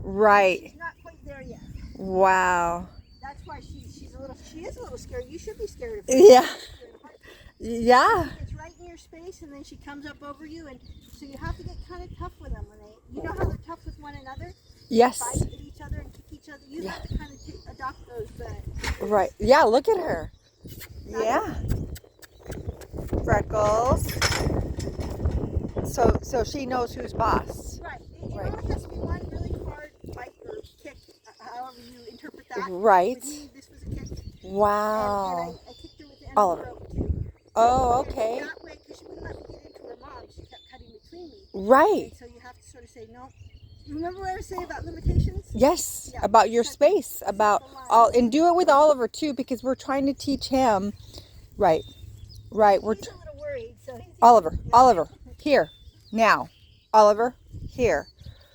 Right. She's not quite there yet. Wow. That's why she is a little scary. You should be scared of her. Yeah. Yeah. It's right in your space, and then she comes up over you, and so you have to get kind of tough with them when you know how they're tough with one another. Yes. Bite at each other and kick each other. You have to kind of adopt those. Right. Yeah. Look at her. Yeah. Freckles. So she knows who's boss. Right. It only has to be one really hard bite or kick, however you interpret that. Right. With me, this was a kick. Wow. And I kicked her with the end of the rope too. Oh, okay. And that way, because she wouldn't let me get into her mom, she kept cutting between me. Right. And so you have to sort of say no. Remember what I was saying about limitations? Yes. Yeah. About your space. About all, and do it with Oliver too, because we're trying to teach him. Right. Right. We're He's a little worried, so he's Oliver, here, now. Oliver, here.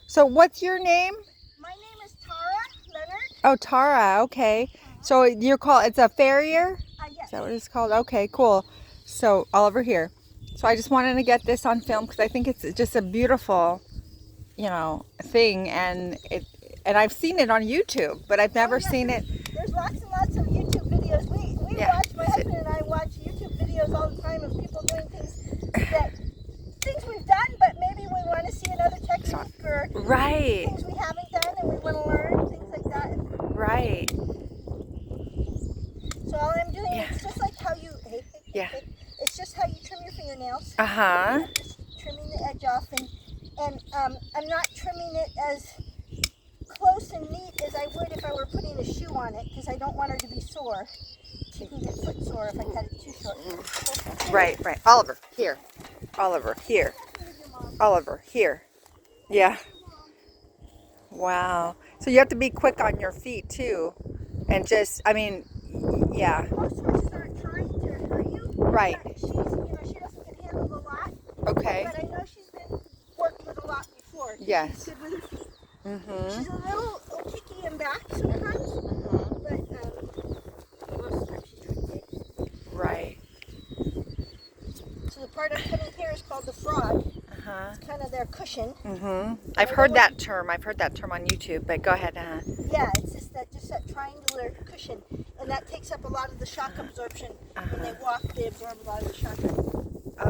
So what's your name? My name is Tara Leonard. Oh, Tara. Okay. So you're called. It's a Farrier. Yes. Is that what it's called? Okay, cool. So Oliver here. So I just wanted to get this on film because I think it's just a beautiful, thing, and I've seen it on YouTube, but I've never seen it. There's lots and lots of YouTube videos. We watch, my husband and I watch YouTube videos all the time of people doing things we've done, but maybe we want to see another technique or Right. things we haven't done and we want to learn, things like that. Right. So all I'm doing is just like how you, it's just how you trim your fingernails. Uh-huh. Just trimming the edge off, and I'm not trimming it as close and neat as I would if I were putting a shoe on it, because I don't want her to be sore. She can get foot sore if I cut it too short. Right. Oliver, here. Oliver, here. Oliver, here. Yeah. Wow. So you have to be quick on your feet too. And just, yeah. Most horses aren't trying to hurt you. Right. She doesn't get handled a lot. Okay. But I know she's been worked with a lot before. Yes. She's good with her feet. Mm-hmm. She's a little kicky in back sometimes. But most of the time she's pretty big. Right. So the part I'm putting here is called the frog. Uh-huh. It's kind of their cushion. Mm-hmm. I've heard that term. I've heard that term on YouTube, but go ahead. Yeah, it's just that triangular cushion, and that takes up a lot of the shock absorption. When they walk, they absorb a lot of the shock.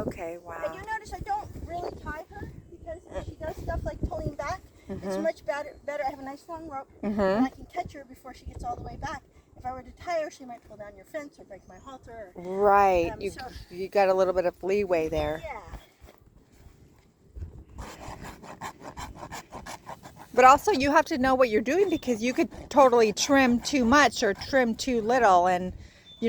Okay, wow. And you notice I don't really tie her, because if she does stuff like pulling back, it's much better. I have a nice long rope, and I can catch her before she gets all the way back. If I were to tie her, she might pull down your fence or break my halter. Right. You got a little bit of leeway there. Yeah. But also you have to know what you're doing, because you could totally trim too much or trim too little, and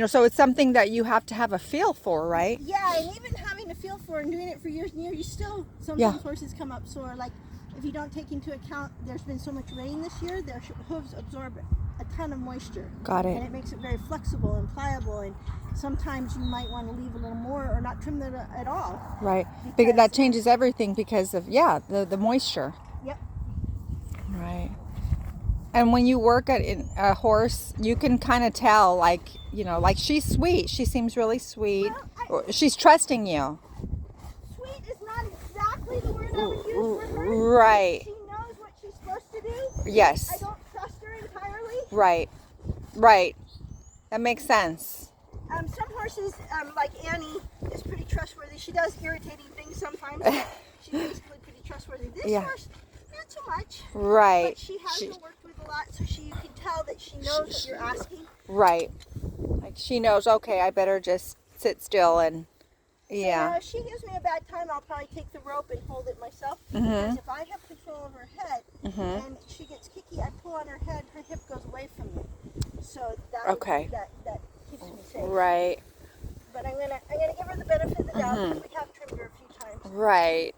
so it's something that you have to have a feel for, right? Yeah, and even having a feel for and doing it for years and years, you still sometimes horses come up sore. Like if you don't take into account there's been so much rain this year, their hooves absorb a ton of moisture. Got it. And it makes it very flexible and pliable, and sometimes you might want to leave a little more or not trim it at all. Right. Because that changes everything because of the moisture. Yep. Right. And when you work at a horse, you can kind of tell, like she's sweet. She seems really sweet. Well, she's trusting you. Sweet is not exactly the word I would use for her. Right. She knows what she's supposed to do. Yes. I don't trust her entirely. Right. That makes sense. Some horses, like Annie, is pretty trustworthy. She does irritating things sometimes. She's basically pretty trustworthy. This horse, not so much. Right. But she hasn't worked with a lot, so you can tell that she knows what you're asking. Right. Like she knows, okay, I better just sit still and, So, if she gives me a bad time, I'll probably take the rope and hold it myself. Because if I have control of her head and she gets kicky, I pull on her head, her hip goes away from me. So that keeps me safe. Right. But I'm gonna give her the benefit of the doubt, because we have trimmed her a few times. Right.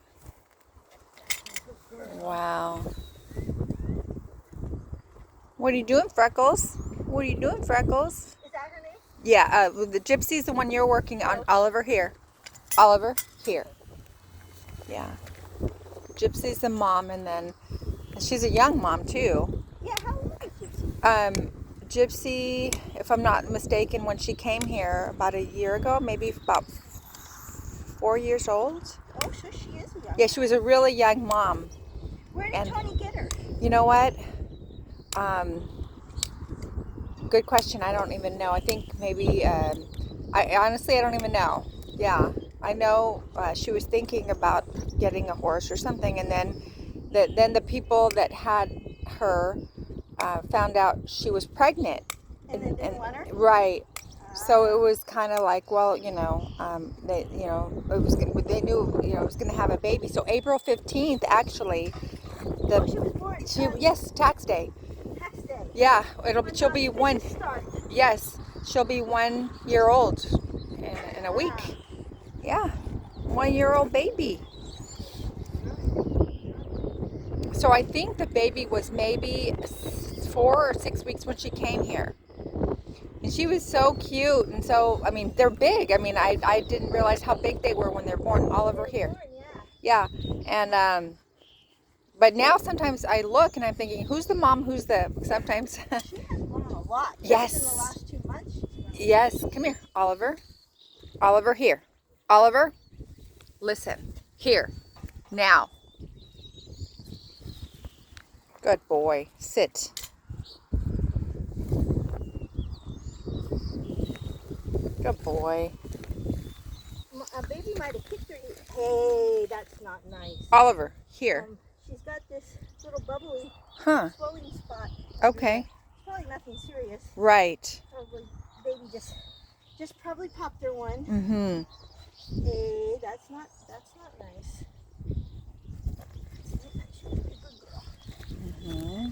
Wow. What are you doing, Freckles? What are you doing, Freckles? Is that her name? Yeah, the Gypsy's the one you're working on. Oliver, here. Oliver, here. Yeah. Gypsy's the mom, and then she's a young mom, too. Yeah, how old is Gypsy? Gypsy, if I'm not mistaken, when she came here about a year ago, maybe about 4 years old. Oh, so she is young. Yeah, she was a really young mom. Where did Tony get her? You know what? Good question. I don't even know. I think maybe, I honestly, I don't even know. Yeah. I know she was thinking about getting a horse or something, and then the people that had her found out she was pregnant. And they didn't want her? Right. So it was kind of like, well, they, it was, they knew, it was going to have a baby. So April 15th, actually, She was born. yes, tax day. Tax day. Yeah, Oh she'll God, be they one. just start. Yes, she'll be 1 year old in a week. Yeah, 1 year old baby. So I think the baby was maybe 4 or 6 weeks when she came here. And she was so cute. And so, I mean, they're big. I mean, I didn't realize how big they were when they're born. Oliver here. Born, Yeah. And, but now sometimes I look and I'm thinking, who's the mom? Who's the, sometimes. She has grown a lot. Yes. Just in the last 2 months. Yes. Come here, Oliver. Oliver, here. Oliver, listen. Here. Now. Good boy. Sit. Good boy. A baby might have kicked her. Hey, that's not nice. Oliver, here. She's got this little bubbly swelling spot. Okay. It's probably nothing serious. Right. Probably baby just probably popped her one. Mm-hmm. Hey, that's not nice. She's a good girl. Mm-hmm.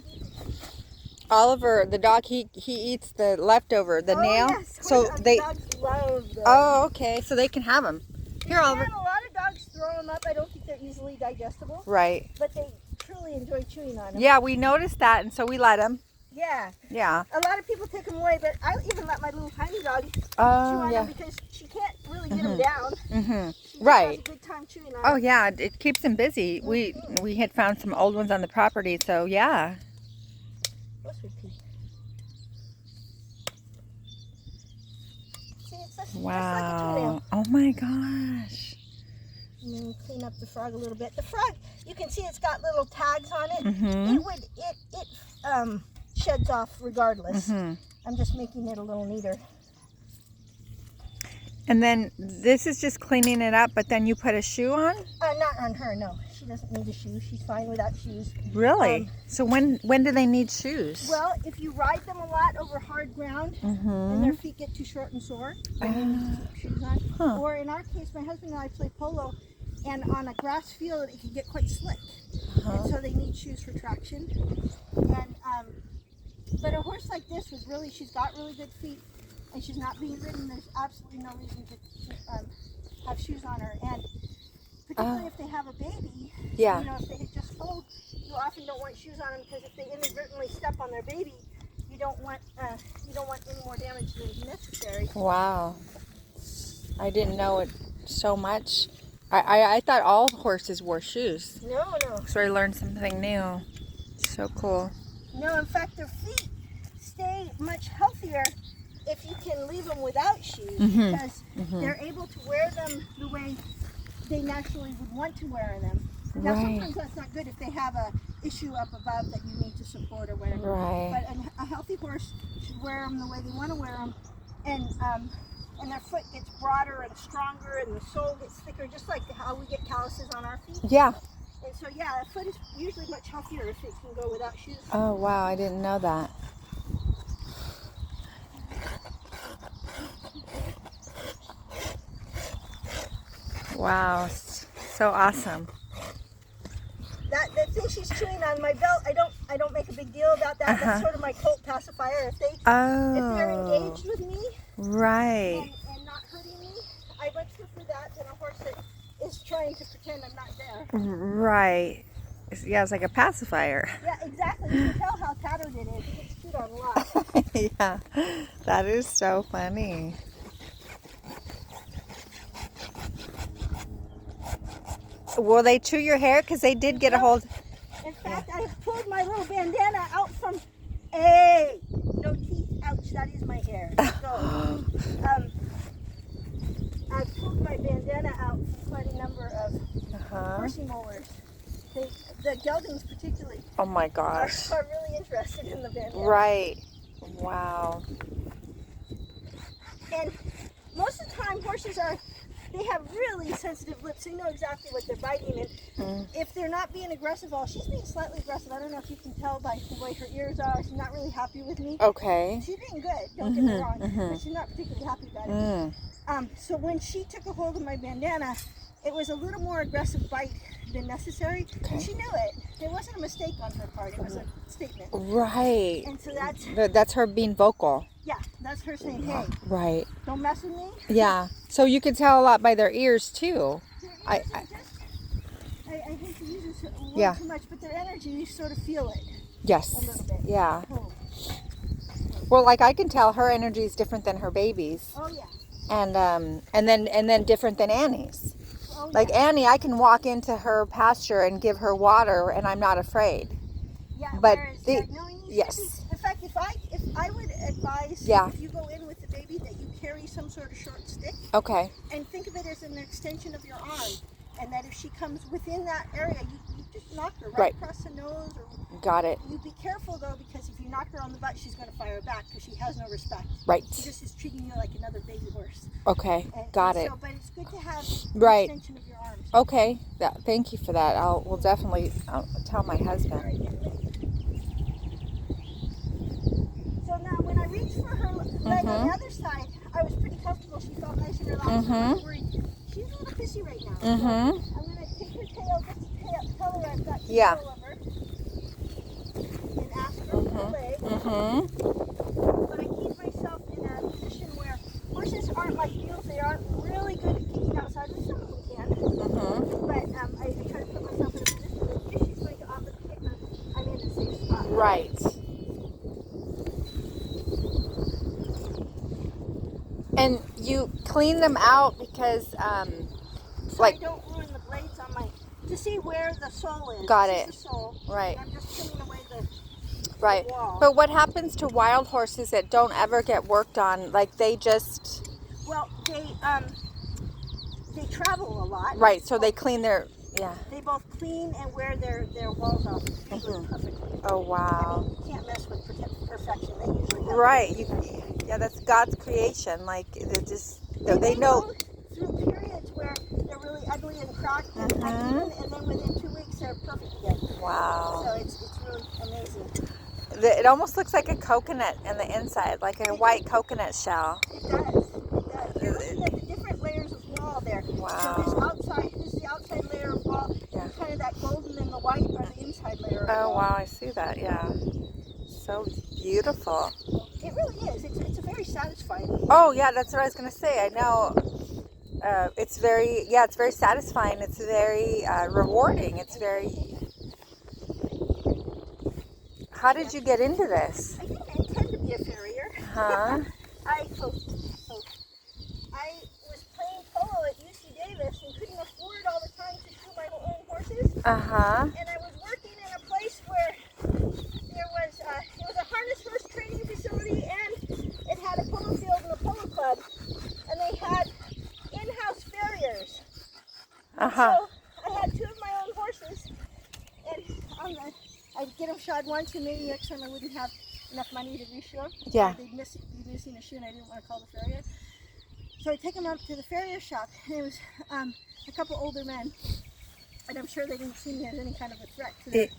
Oliver, the dog, he eats the leftover, the nail. Yes. So they. Dogs love them. Oh, okay. So they can have them. Here, Oliver. A lot of dogs throw them up. I don't think they're easily digestible. Right. But they truly enjoy chewing on them. Yeah, we noticed that, and so we let them. Yeah. Yeah. A lot of people take them away, but I even let my little tiny dog chew on them because she can't really get them down. Mm-hmm. She just Right. has a good time chewing on them. Oh yeah, it keeps them busy. We had found some old ones on the property, so yeah. What's with Pete? See, it's just like a Wow. toenail. Oh my gosh. And then clean up the frog a little bit. The frog, you can see it's got little tags on it. Mm-hmm. It sheds off regardless. Mm-hmm. I'm just making it a little neater. And then this is just cleaning it up, but then you put a shoe on? Not on her, no. She doesn't need a shoe. She's fine without shoes. Really? So when do they need shoes? Well, if you ride them a lot over hard ground and their feet get too short and sore, then they need to keep shoes on. Huh. Or in our case, my husband and I play polo, and on a grass field, it can get quite slick. And so they need shoes for traction. And but a horse like this she's got really good feet, and she's not being ridden. There's absolutely no reason to have shoes on her. And particularly if they have a baby, Yeah. if they had just foaled, you often don't want shoes on them because if they inadvertently step on their baby, you don't want any more damage than is necessary. Wow. I didn't know it so much. I thought all horses wore shoes. No. So I learned something new. So cool. No, in fact, their feet stay much healthier if you can leave them without shoes because they're able to wear them the way they naturally would want to wear them. Now, sometimes that's not good if they have a issue up above that you need to support or whatever. Right. But a healthy horse should wear them the way they want to wear them, and their foot gets broader and stronger, and the sole gets thicker, just like how we get calluses on our feet. Yeah. And so, yeah, a foot is usually much healthier if it can go without shoes. Oh, wow. I didn't know that. Wow. So awesome. The thing she's chewing on my belt, I don't make a big deal about that. That's sort of my colt pacifier. If they're engaged with me Right. and not hurting me, I much prefer that than a horse that is trying to pretend I'm not there. Right. Yeah, it's like a pacifier. Yeah, exactly. You can tell how tattered it is. It gets chewed on a lot. Yeah, that is so funny. Will they chew your hair? Because they did get a hold. In fact, I pulled my little bandana out from. Hey, no teeth. Ouch! That is my hair. So, I pulled my bandana out from quite a number of horsey mowers. The geldings particularly. Oh my my gosh. are really interested in the bandana. Right. Wow. And most of the time, horses they have really sensitive lips. They know exactly what they're biting. And if they're not being aggressive, she's being slightly aggressive. I don't know if you can tell by the way her ears are. She's not really happy with me. Okay. She's being good, don't get me wrong, but she's not particularly happy about it. So when she took a hold of my bandana, it was a little more aggressive bite than necessary. Okay. And she knew it. It wasn't a mistake on her part. It was a statement. Right. And so that's her being vocal. yeah, that's her saying, hey, Right. don't mess with me. Yeah. So you can tell a lot by their ears too. I hate to use this word too much, but their energy, you sort of feel it. Yes. A little bit. Yeah. Oh, Well, like I can tell her energy is different than her baby's. oh yeah. And then different than Annie's. Oh, Like yeah. Annie, I can walk into her pasture and give her water, and I'm not afraid. Yeah, But whereas, knowing these yes. babies, in fact, if I would advise, Yeah. if you go in with the baby, that you carry some sort of short stick, Okay. and think of it as an extension of your arm, and that if she comes within that area, you just knock her right across the nose, or Got it. you be careful though, because if you knock her on the butt, she's going to fire back because she has no respect. Right. She just is treating you like another baby horse. Okay. Got it. So, but it's good to have an Right. extension of your arms. Okay. Thank you for that. We'll definitely tell my husband. So now when I reached for her leg on the other side, I was pretty comfortable. She felt nice and relaxed. I was worried. She's a little pissy right now. So I'm going to take her tail, just to tell her I've got control of her, and ask her for her leg. But I keep myself in a position where horses aren't like mules. They aren't really good at kicking outside, which some of them can. But I try to put myself in a position that if she's going to offer to kick her, I'm in a safe spot. Right. And you clean them out because, So I don't ruin the blades on to see where the sole is. Got This it. is the sole. Right. I'm just trimming away the wall. But what happens to wild horses that don't ever get worked on? Like they just... Well, they travel a lot. Right, so they clean their... Yeah. They both clean and wear their walls off usually perfectly. Oh, wow. I mean, you can't mess with perfection. They usually have Right. Yeah, that's God's creation. Like, they know... go through periods where they're really ugly and cracked and uneven, and then within 2 weeks they're perfect again. Wow. So it's really amazing. It almost looks like a coconut in the inside, like a white coconut shell. It does. You're looking at the different layers of wall there. Wow. So this is the outside layer of wall, and kind of that golden and the white are the inside layer of Oh, wall. wow, I see that, yeah. So beautiful. It really is. It's a very satisfying. Oh, yeah, that's what I was going to say. I know. It's very satisfying. It's very rewarding. It's very... How did you get into this? I didn't intend to be a farrier. Huh? I was playing polo at UC Davis and couldn't afford all the time to shoe my own horses. Uh-huh. And I was working in a place where it was a harness horse training facility, and it had a polo field and a polo club, and they had in-house farriers. Uh-huh. So I had two of my own horses, and I'd get them shod once, and maybe next time I wouldn't have enough money to reshoe them. Yeah. They'd be missing a shoe, and I didn't want to call the farrier. So I take them up to the farrier shop, and it was a couple older men, and I'm sure they didn't see me as any kind of a threat to the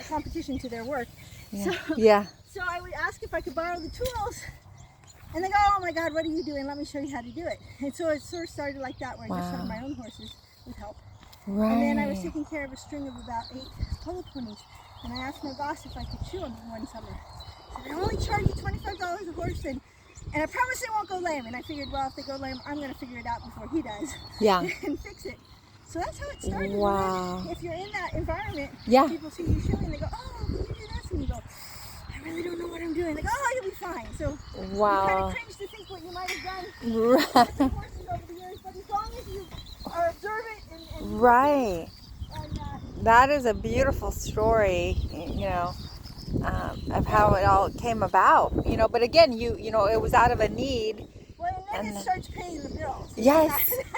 competition to their work. Yeah. So I would ask if I could borrow the tools, and they go, "Oh my God, what are you doing? Let me show you how to do it." And so it sort of started like that, where I just showed my own horses with help. Right. And then I was taking care of a string of about 8 polo ponies, and I asked my boss if I could shoe them one summer. I said, "I only charge you $25 a horse, and I promise they won't go lame." And I figured, well, if they go lame, I'm going to figure it out before he does. Yeah. And fix it. So that's how it started. Wow. And then if you're in that environment, Yeah. people see you shoeing, they go, "Oh, can you do this?" And you go, "I really don't know what I'm doing." They go, "Oh, you'll be fine." So Wow. you kind of cringe to think what you might have done Right. with the horses over the years, but as long as you are observant and Right. and That is a beautiful story, of how it all came about. But again, it was out of a need. well, and then it starts paying the bills. Yes.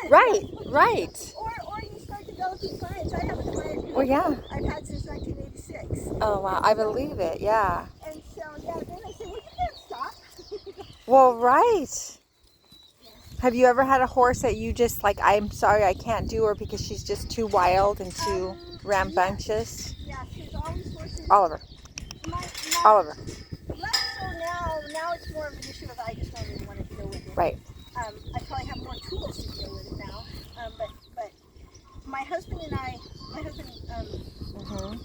Right. Right. Or you start developing clients. I have a client who Well, yeah. I've had since 1986. Oh, wow. I believe it. Yeah. And so, yeah, then I said, well, you can't stop. Well, right. Have you ever had a horse that you just like, I'm sorry, I can't do her because she's just too wild and too rambunctious? Yeah, she's always horses. Oliver. My, Oliver. less so now. Now it's more of an issue of I just don't really want to deal with it. Right. I probably have more tools to deal with it now. But my husband and I,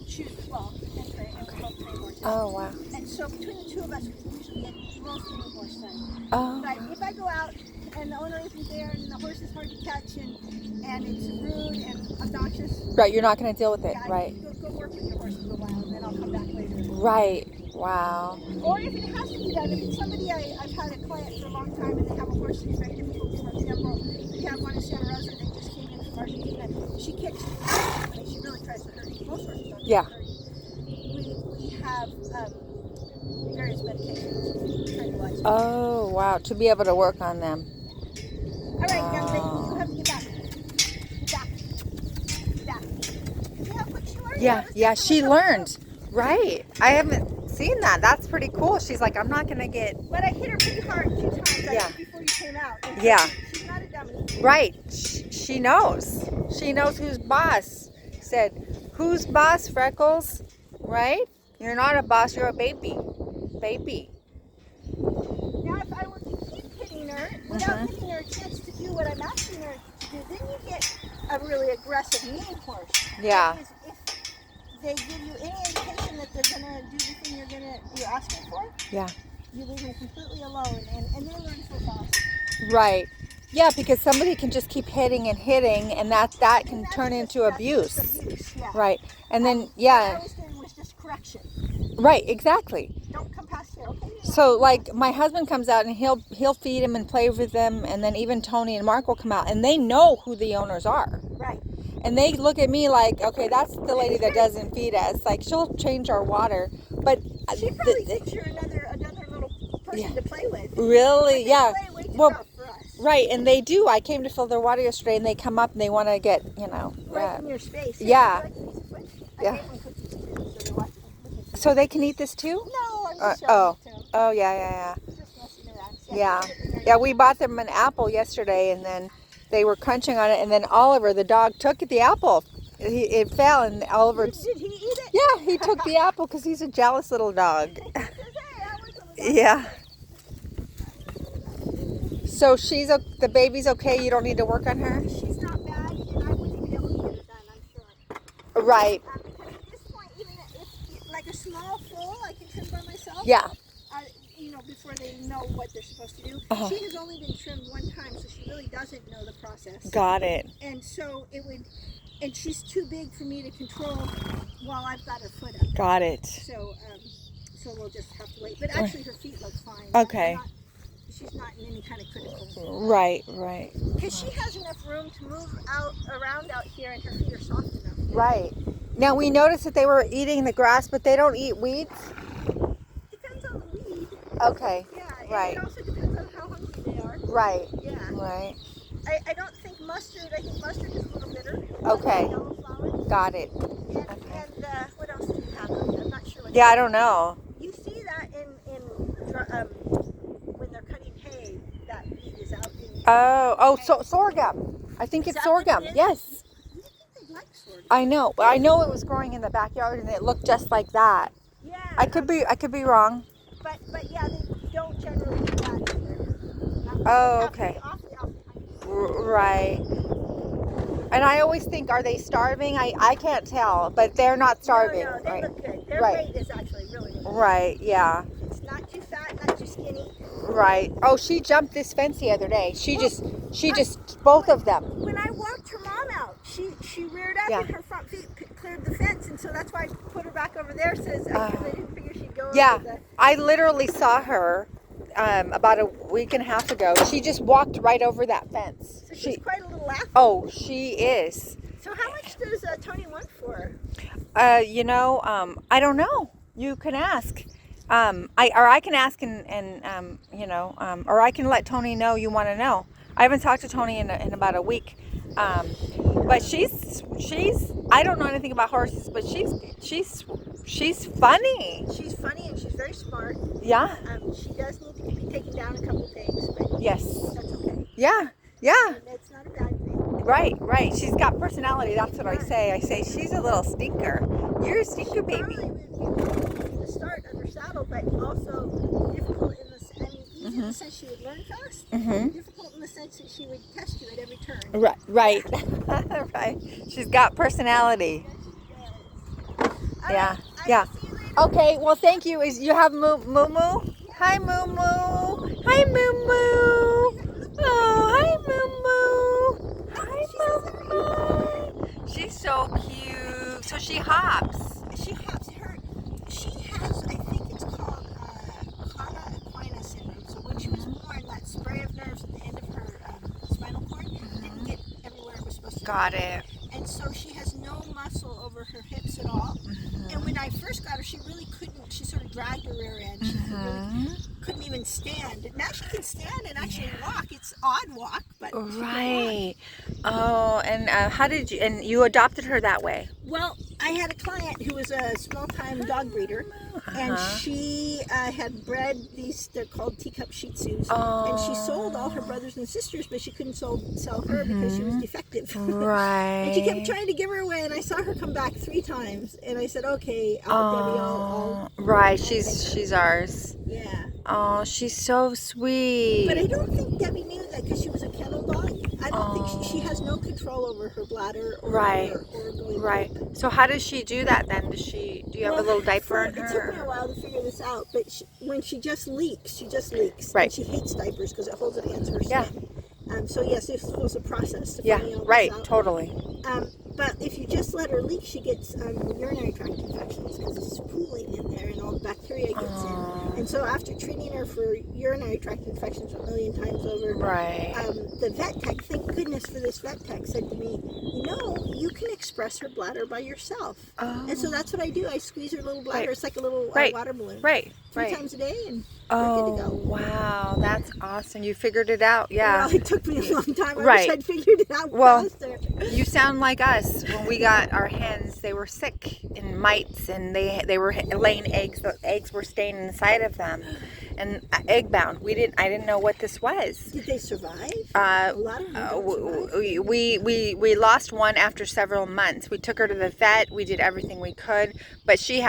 choose well and train, and we both train horses. Oh, wow. And so between the two of us, we usually get most any horse done. Oh. But if I go out and the owner isn't there and the horse is hard to catch and it's rude and obnoxious, Right, you're not going to deal with it. yeah, Right. Go work with your horse for a while and then I'll come back later. Right. Wow. Or if it has to be done, if it's somebody I've had a client for a long time and they have a horse that's very difficult, for example, we have one in Santa Rosa that just came in from Argentina. She kicks, I mean, she really tries to hurt you. Most horses don't Yeah. hurt you. We have various medications, tranquilizers. Oh, wow. To be able to work on them. All right, young lady, you have to get back. Get back. Get back. See how quick she learned? Yeah, yeah, she learned. Right. I haven't seen that. That's pretty cool. She's like, I'm not going to get... But I hit her pretty hard 2 times Yeah. before you came out. And Yeah. She's not a dummy. Right. She knows. She knows who's boss. Said, who's boss, Freckles? Right? You're not a boss. You're a baby. Baby. Now, if I were to keep hitting her without giving her a chance to do what I'm asking her to do, then you get a really aggressive mean horse. Yeah. Because if they give you any indication that they're going to do the thing you're asking for, Yeah. you leave them completely alone, and they learn so fast. Right. Yeah, because somebody can just keep hitting and hitting, and that can turn into abuse. Just abuse, yeah. Right. And then, What I yeah. was doing was just correction. Right, exactly. Don't come past here, okay? So, like, my husband comes out and he'll feed him and play with them, and then even Tony and Mark will come out, and they know who the owners are. Right. And they look at me like, okay, that's the lady that doesn't feed us. Like, she'll change our water, but She probably thinks you're another little person to play with. really, But yeah. they play way too Well, rough for us. right, and they do. I came to fill their water yesterday, and they come up and they want to get, Right in your space. Yeah. Like these quick. I Yeah. gave them cookies too, so they're watching. So they can eat this too? No, I'm just Oh, showing it to them. oh, yeah. Just messing around. Yeah. put it in there. Yeah, we bought them an apple yesterday, and then they were crunching on it, and then Oliver, the dog, took the apple. It fell, and Oliver... Did he eat it? Yeah, he took the apple because he's a jealous little dog. He says, hey, I was a little Yeah. So the baby's okay? You don't need to work on her? She's not bad, and I wouldn't be able to get it done, I'm sure. Right. Because at this point, even if like a small foal, I can trim by myself. Yeah. Before they know what they're supposed to do. Uh-huh. She has only been trimmed one time, so she really doesn't know the process. Got it. And so and she's too big for me to control while I've got her foot up. Got it. So we'll just have to wait. But actually, her feet look fine. Okay. She's not in any kind of critical. Right. Because she has enough room to move around out here, and her feet are soft enough. Right. Now, we noticed that they were eating the grass, but they don't eat weeds? Depends on the weed. Okay. Yeah. Right. And it also depends on how hungry they are. Right. Yeah. Right. I don't think mustard. I think mustard is a little bitter. Okay. Yellow flower. Got it. And what else do you have out there? I'm not sure. Yeah, I don't know. You see that in when they're cutting hay, that weed is out in. So sorghum. I think Is it's that what sorghum. it is? Yes. You think they like sorghum? I know. I know it was growing in the backyard, and it looked just like that. Yeah. I could be wrong. But yeah, they don't generally do that either. Oh, They okay. have to be awfully hungry. Right. And I always think, are they starving? I can't tell, but they're not starving. No, they Right. look good. Their Right. weight is actually really good. Right. Yeah. It's not too fat, not too skinny. Right. Oh, she jumped this fence the other day. She just both of them. When I walked her mom out, she reared up Yeah. and her front feet cleared the fence, and so that's why I put her back over there. Because I didn't figure she'd go. Yeah. Over the, I literally saw her about a week and a half ago. She just walked right over that fence. so she's quite a little athlete. Oh, she is. So how much does Tony want for her? I don't know. You can ask. I can ask or I can let Tony know you want to know. I haven't talked to Tony in about a week. But she's I don't know anything about horses, but she's She's funny. She's funny and she's very smart. Yeah. She does need to be taken down a couple things, but Yes. that's okay. Yeah. Yeah. And it's not a bad thing. Right. Right. She's got personality. That's what I say. I say she's a little stinker. You're a stinker, baby. Probably would be in the start under saddle, but also difficult in the easy in the sense she would learn fast. Difficult in the sense that she would test you at every turn. Right. Right. Right. She's got personality. Yeah. Yeah. Okay. Well, thank you. Is you have Moo Moo? Hi, Moo Moo. Hi, Moo Moo. Oh, hi, Moo Moo. Hi, Moo Moo. She's so cute. So she hops. She hops. She has, I think it's called cauda equina syndrome. So when she was born, that spray of nerves at the end of her spinal cord didn't get everywhere it was supposed to. Got it. And so she has no muscle over her hips at all. And when I first got her, she really couldn't. She sort of dragged her rear end. She really couldn't even stand. And now she can stand and actually walk. It's odd walk, but Right. Oh, and how did you? And you adopted her that way? Well, I had a client who was a small-time dog breeder, and she had bred these. They're called teacup Shih Tzus, and she sold all her brothers and sisters, but she couldn't sell her because she was defective. Right. And she kept trying to give her away, and I saw her come back 3 times, and I said, "Okay, Debbie, I'll." Right. She's ours. Yeah. Oh, she's so sweet. But I don't think Debbie knew that because she was a kennel dog. I don't think she has no control over her bladder or Right. or going Right. poop. So how does she do that then? Does she? Do you have a little diaper in It took me her? a while to figure this out, but when she just leaks, she just leaks. Right. And she hates diapers because it holds it against her Yeah. skin. So yes, it was a process to Yeah. finding all this Right. out. Totally. But if you just let her leak, she gets urinary tract infections because it's pooling in there and all the bacteria gets in. And so after treating her for urinary tract infections 1,000,000 times over, Right. the vet tech, thank goodness for this vet tech, said to me, you can express her bladder by yourself. And so that's what I do. I squeeze her little bladder. Right. It's like a little Right. water balloon. Right. 3 Right. times a day, and we're good to Oh, go. wow. That's awesome. You figured it out. Yeah. Well, it took me a long time. I Right. wish I'd figured it out Well, faster. You sound like us. When we got our hens, they were sick and mites, and they were laying eggs. The eggs were staying inside of them, and egg bound. I didn't know what this was. Did they survive? A lot of them don't survive. We lost one after several months. We took her to the vet. We did everything we could, but she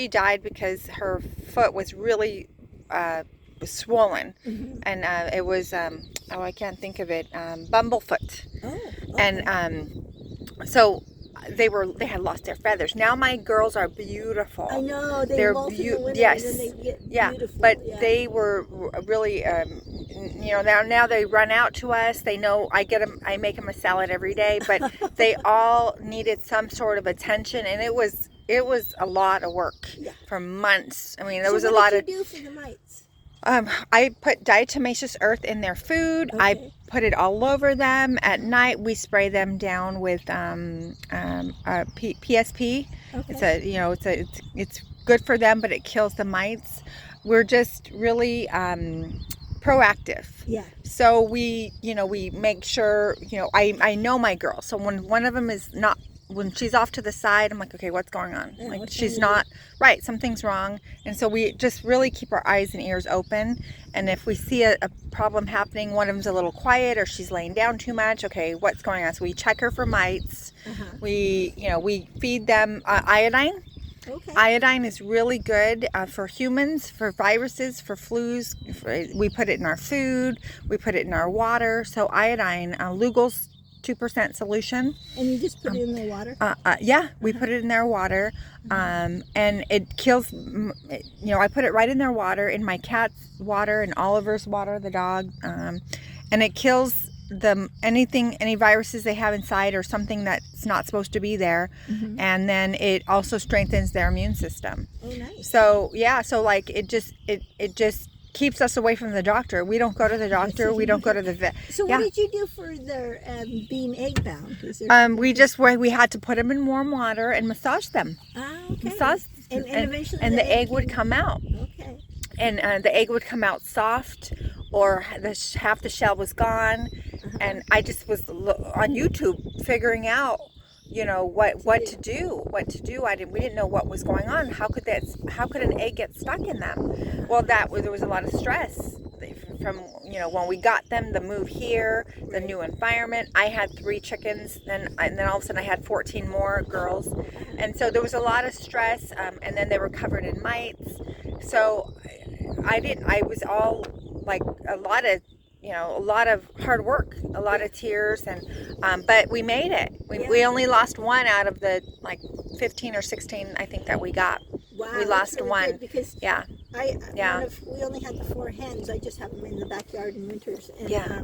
died because her foot was really swollen, and it was I can't think of it, bumblefoot. Oh, okay. And so they had lost their feathers. Now my girls are beautiful. I know They're molt in the winter, yes, and then they get beautiful. but yeah. they were really now they run out to us. They know I make them a salad every day, but they all needed some sort of attention, and it was a lot of work for months. I mean, there was a lot of. What did you do for the mites? I put diatomaceous earth in their food. Okay. I put it all over them. At night, we spray them down with PSP. Okay. It's good for them, but it kills the mites. We're just really proactive. Yeah. So we make sure, I know my girls. So when one of them when she's off to the side, I'm like, okay, what's going on? Yeah, Like what's she's going on? not right. Something's wrong. And so we just really keep our eyes and ears open. And if we see a problem happening, one of them's a little quiet or she's laying down too much. Okay, what's going on? So we check her for mites. We feed them iodine. Okay. Iodine is really good for humans, for viruses, for flus. We put it in our food. We put it in our water. So iodine, Lugal's 2% solution. And you just put it in the water? Yeah, we put it in their water, and it kills. I put it right in their water, in my cat's water, and Oliver's water, the dog, and it kills any viruses they have inside or something that's not supposed to be there, and then it also strengthens their immune system. Oh, nice. So like it just keeps us away from the doctor. We don't go to the doctor. We don't go to the vet. So what did you do for their being egg bound? We had to put them in warm water and massage them. Okay. And eventually the egg would come out. Okay. And the egg would come out soft, or half the shell was gone. And I just was on YouTube figuring out, you know, what to do. We didn't know what was going on. How could an egg get stuck in them? Well, there was a lot of stress from, you know, when we got them, the move here, the new environment. I had 3 chickens, and then all of a sudden I had 14 more girls, and so there was a lot of stress. And then they were covered in mites. So I was all like a lot of, you know, a lot of hard work, a lot of tears, and but we made it. We only lost one out of the like 15 or 16 I think that we got. Wow, We lost really one. good because Yeah. we only had the 4 hens. I just have them in the backyard in winters. And, Yeah.